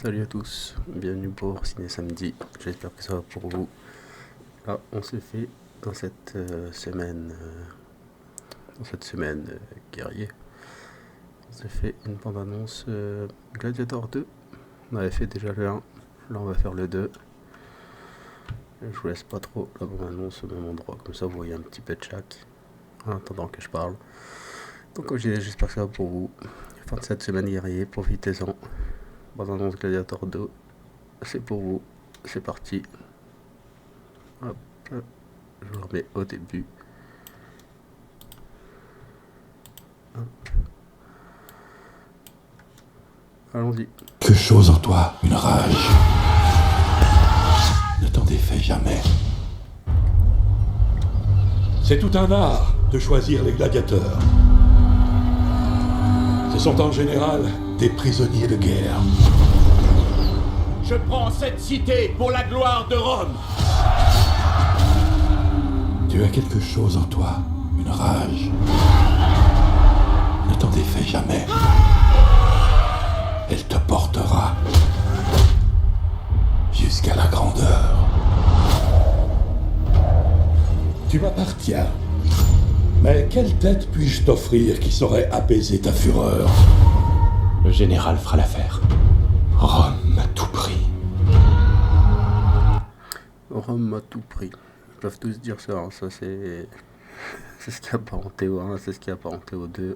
Salut à tous, bienvenue pour Ciné Samedi, j'espère que ça va pour vous. Là, on s'est fait dans cette semaine guerrier, on s'est fait une bande-annonce Gladiator 2. On avait fait déjà le 1, là on va faire le 2. Je vous laisse pas trop la bande-annonce au même endroit, comme ça vous voyez un petit peu de chaque, en attendant que je parle. Donc comme je disais, j'espère que ça va pour vous. Fin de cette semaine guerrier, profitez-en. Bande-annonce Gladiator 2, c'est pour vous, c'est parti. Hop, je vous remets au début. Hop. Allons-y. Quelque chose en toi, une rage. Ne t'en défais jamais. C'est tout un art de choisir les gladiateurs. Ce sont en général des prisonniers de guerre. Je prends cette cité pour la gloire de Rome. Tu as quelque chose en toi, une rage. Ne t'en défais jamais. Elle te portera jusqu'à la grandeur. Tu m'appartiens. Mais quelle tête puis-je t'offrir qui saurait apaiser ta fureur? Le général fera l'affaire. Rome à tout prix. Rome à tout prix. Ils peuvent tous dire ça, hein. Ça c'est ce qui est apparenté au 1, c'est ce qui est apparenté au 2.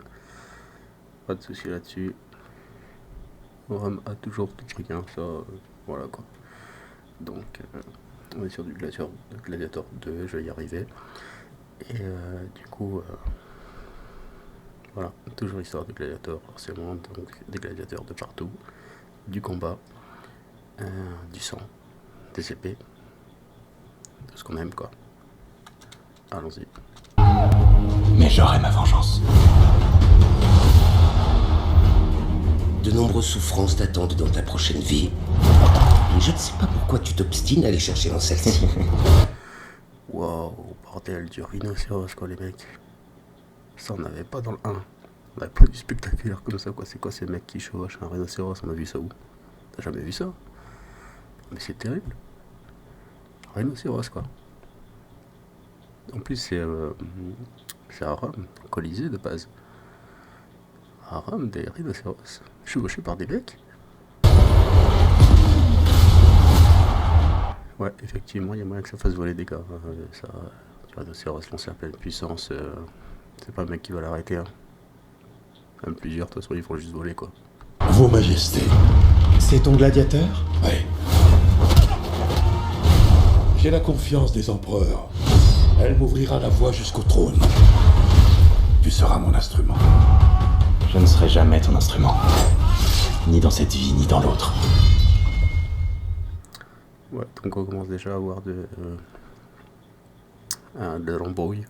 Pas de soucis là-dessus. Rome a toujours tout pris, hein. Ça, voilà quoi. Donc, on est sur du Gladiator 2, je vais y arriver. Et du coup, voilà, toujours histoire de gladiateurs, forcément, donc des gladiateurs de partout, du combat, du sang, des épées, de ce qu'on aime quoi. Allons-y. Mais j'aurai ma vengeance. De nombreuses souffrances t'attendent dans ta prochaine vie. Et je ne sais pas pourquoi tu t'obstines à aller chercher dans celle-ci. Waouh, bordel, du rhinocéros quoi les mecs. Ça on n'avait pas dans le 1. On n'avait pas du spectaculaire comme ça quoi. C'est quoi ces mecs qui chevauchent un rhinocéros? On a vu ça où? T'as jamais vu ça? Mais c'est terrible. Rhinocéros quoi. En plus c'est à Rome, Colisée de base. À Rome, des rhinocéros chevauchés par des mecs. Ouais, effectivement, il y a moyen que ça fasse voler des gars. Ça, du rhinocéros lancé à pleine puissance, c'est pas le mec qui va l'arrêter. Hein. Même plusieurs, de toute façon, ils vont juste voler quoi. Vos Majestés. C'est ton gladiateur? Oui. J'ai la confiance des empereurs. Elle m'ouvrira la voie jusqu'au trône. Tu seras mon instrument. Je ne serai jamais ton instrument. Ni dans cette vie, ni dans l'autre. Ouais, donc on commence déjà à avoir de l'embrouille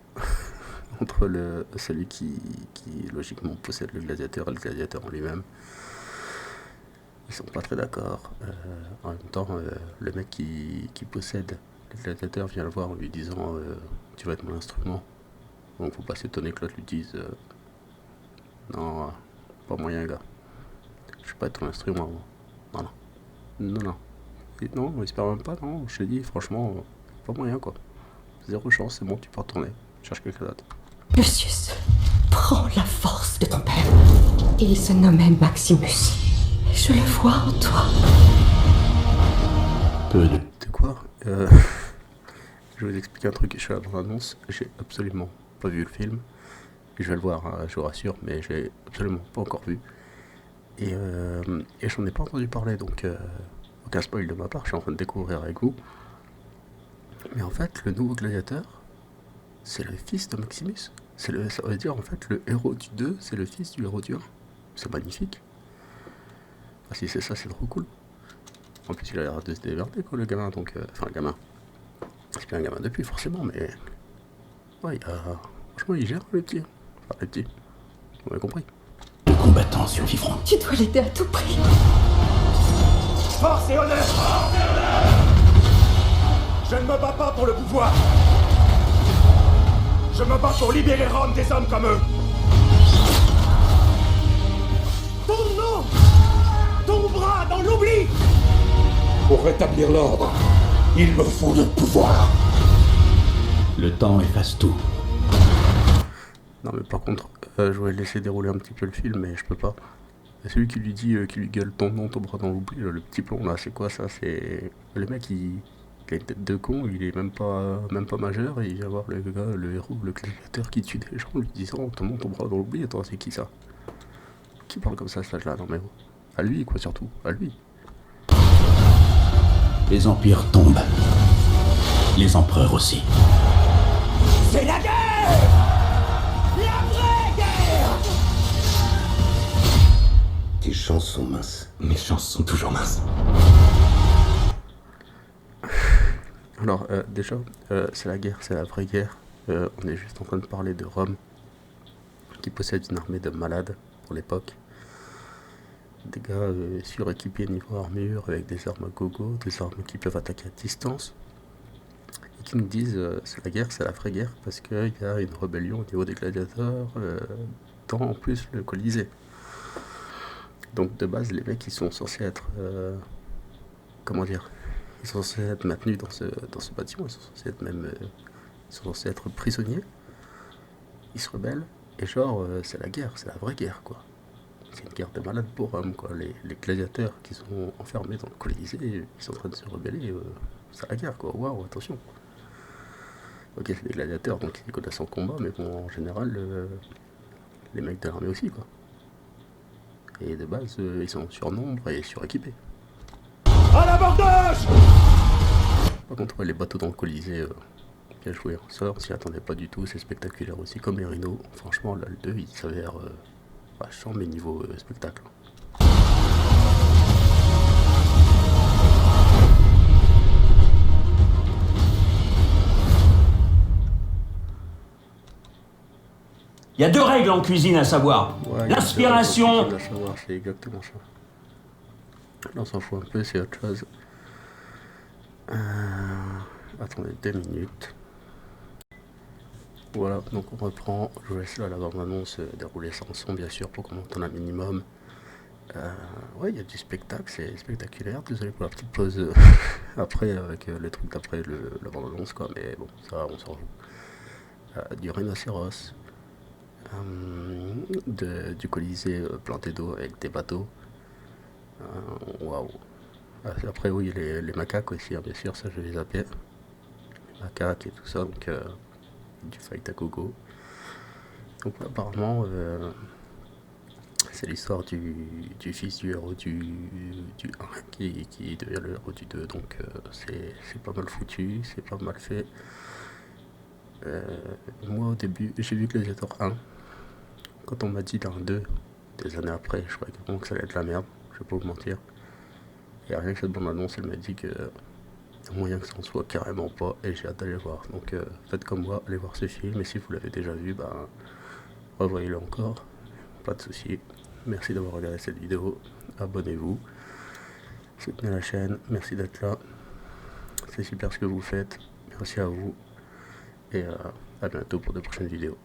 entre celui qui logiquement possède le gladiateur et le gladiateur en lui-même. Ils sont pas très d'accord. En même temps, le mec qui possède le gladiateur vient le voir en lui disant tu vas être mon instrument. Donc faut pas s'étonner que l'autre lui dise non, pas moyen gars. Je vais pas être ton instrument. Non. Et non, j'espère même pas, non, je te dis, franchement, pas moyen quoi. Zéro chance, c'est bon, tu peux retourner. Cherche quelqu'un d'autre. Lucius, prends la force de ton père. Il se nommait Maximus. Je le vois en toi. De quoi Je vais vous expliquer un truc, je suis là dans l'annonce, j'ai absolument pas vu le film. Je vais le voir, hein, je vous rassure, mais j'ai absolument pas encore vu. Et j'en ai pas entendu parler, donc aucun spoil de ma part, je suis en train de découvrir avec vous. Mais en fait, le nouveau gladiateur, c'est le fils de Maximus. Ça veut dire en fait le héros du 2, c'est le fils du héros du 1. C'est magnifique. Ah si c'est ça, c'est trop cool. En plus il a l'air de se démerder quoi le gamin, donc... Enfin le gamin. C'est bien un gamin depuis forcément, mais... Ouais, franchement il gère le petit. Enfin le petit. Vous m'avez compris. Les combattants survivront. Tu dois l'aider à tout prix. Force et honneur! Je ne me bats pas pour le pouvoir. Je me bats pour libérer Rome des hommes comme eux. Ton nom, ton bras dans l'oubli. Pour rétablir l'ordre, il me faut le pouvoir. Le temps efface tout. Non mais par contre, je voulais laisser dérouler un petit peu le film, mais je peux pas. Et celui qui lui dit, qui lui gueule ton nom, ton bras dans l'oubli, le petit plomb là, c'est quoi ça? C'est le mec qui a une tête de con, il est même pas majeur, et il vient voir le gars, le héros, le gladiateur qui tue des gens, lui disant ton nom, ton bras dans l'oubli. Attends, c'est qui ça? Qui parle comme ça à cet âge-là? Non mais oh. À lui quoi, surtout, à lui. Les empires tombent. Les empereurs aussi. C'est la guerre! La vraie guerre! Tes chances sont minces. Mes chances sont toujours minces. Alors, déjà, c'est la guerre, c'est la vraie guerre. On est juste en train de parler de Rome, qui possède une armée de malades pour l'époque. Des gars suréquipés niveau armure, avec des armes à gogo, des armes qui peuvent attaquer à distance. Et qui nous disent c'est la guerre, c'est la vraie guerre, parce qu'il y a une rébellion au niveau des gladiateurs, dans en plus le Colisée. Donc de base, les mecs, ils sont censés être... comment dire? Ils sont censés être maintenus dans ce bâtiment, ils sont censés être même... ils sont censés être prisonniers. Ils se rebellent, et genre, c'est la guerre, c'est la vraie guerre, quoi. C'est une guerre de malades pour Rome, quoi. Les gladiateurs qui sont enfermés dans le Colisée, ils sont en train de se rebeller, c'est la guerre, quoi. Waouh, attention. Ok, c'est des gladiateurs, donc ils connaissent en combat, mais bon, en général, les mecs de l'armée aussi, quoi. Et de base, ils sont en surnombre et suréquipés. À l'abordage! Par contre, ouais, les bateaux dans le Colisée, bien joué. Ça, on s'y attendait pas du tout, c'est spectaculaire aussi, comme les rhinos. Franchement, là, le 2, il s'avère vachement, mais niveau spectacle. Il y a 2 règles en cuisine à savoir. Ouais, L'inspiration... à savoir, c'est exactement ça. Là, on s'en fout un peu, c'est autre chose. Attendez 2 minutes. Voilà, donc on reprend. Je vous laisse là la bande-annonce dérouler sans son, bien sûr, pour qu'on entende un minimum. Ouais, il y a du spectacle, c'est spectaculaire. Désolé pour la petite pause après, avec le truc d'après la bande-annonce, quoi. Mais bon, ça, on s'en fout. Du rhinocéros. Du Colisée planté d'eau avec des bateaux. Waouh. Après, oui, les macaques aussi, hein, bien sûr, ça je vais les zapper. Les macaques et tout ça, donc du fight à gogo. Donc apparemment, c'est l'histoire du fils du héros du 1 qui devient le héros du 2, donc c'est pas mal foutu, c'est pas mal fait. Moi au début, j'ai vu Gladiator 1. Quand on m'a dit d'un 2, des années après, je croyais vraiment que ça allait être la merde, je vais pas vous mentir. Et rien que cette bande annonce, elle m'a dit que y a moyen que ça en soit carrément pas, et j'ai hâte d'aller voir. Donc faites comme moi, allez voir ce film, et si vous l'avez déjà vu, revoyez-le encore, pas de soucis. Merci d'avoir regardé cette vidéo, abonnez-vous, soutenez la chaîne, merci d'être là, c'est super ce que vous faites, merci à vous, et à bientôt pour de prochaines vidéos.